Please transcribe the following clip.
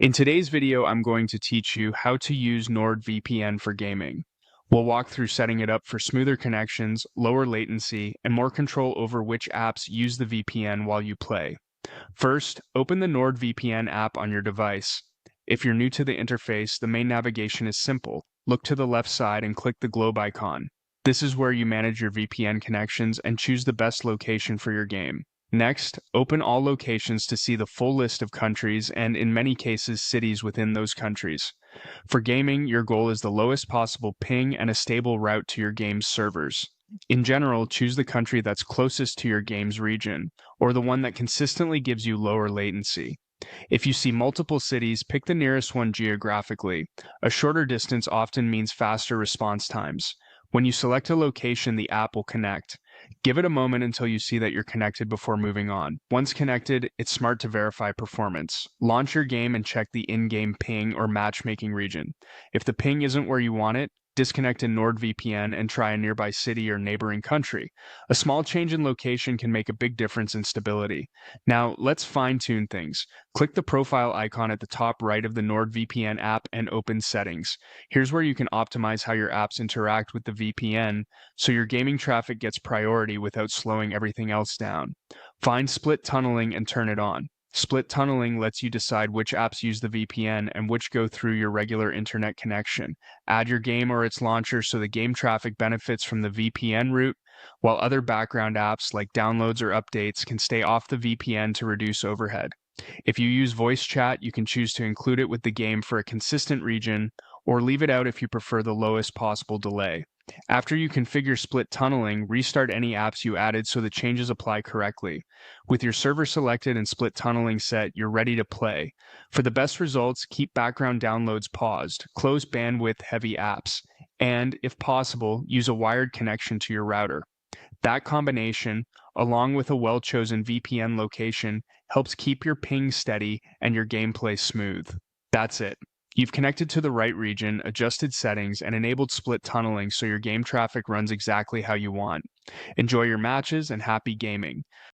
In today's video, I'm going to teach you how to use NordVPN for gaming. We'll walk through setting it up for smoother connections, lower latency, and more control over which apps use the VPN while you play. First, open the NordVPN app on your device. If you're new to the interface, the main navigation is simple. Look to the left side and click the globe icon. This is where you manage your VPN connections and choose the best location for your game. Next, open all locations to see the full list of countries and, in many cases, cities within those countries. For gaming, your goal is the lowest possible ping and a stable route to your game's servers. In general, choose the country that's closest to your game's region, or the one that consistently gives you lower latency. If you see multiple cities, pick the nearest one geographically. A shorter distance often means faster response times. When you select a location, the app will connect. Give it a moment until you see that you're connected before moving on. Once connected, it's smart to verify performance. Launch your game and check the in-game ping or matchmaking region. If the ping isn't where you want it, disconnect in NordVPN and try a nearby city or neighboring country. A small change in location can make a big difference in stability. Now, let's fine-tune things. Click the profile icon at the top right of the NordVPN app and open Settings. Here's where you can optimize how your apps interact with the VPN so your gaming traffic gets priority without slowing everything else down. Find split tunneling and turn it on. Split tunneling lets you decide which apps use the VPN and which go through your regular internet connection. Add your game or its launcher so the game traffic benefits from the VPN route, while other background apps like downloads or updates can stay off the VPN to reduce overhead. If you use voice chat, you can choose to include it with the game for a consistent region, or leave it out if you prefer the lowest possible delay. After you configure split tunneling, restart any apps you added so the changes apply correctly. With your server selected and split tunneling set, you're ready to play. For the best results, keep background downloads paused, close bandwidth-heavy apps, and, if possible, use a wired connection to your router. That combination, along with a well-chosen VPN location, helps keep your ping steady and your gameplay smooth. That's it. You've connected to the right region, adjusted settings, and enabled split tunneling so your game traffic runs exactly how you want. Enjoy your matches and happy gaming.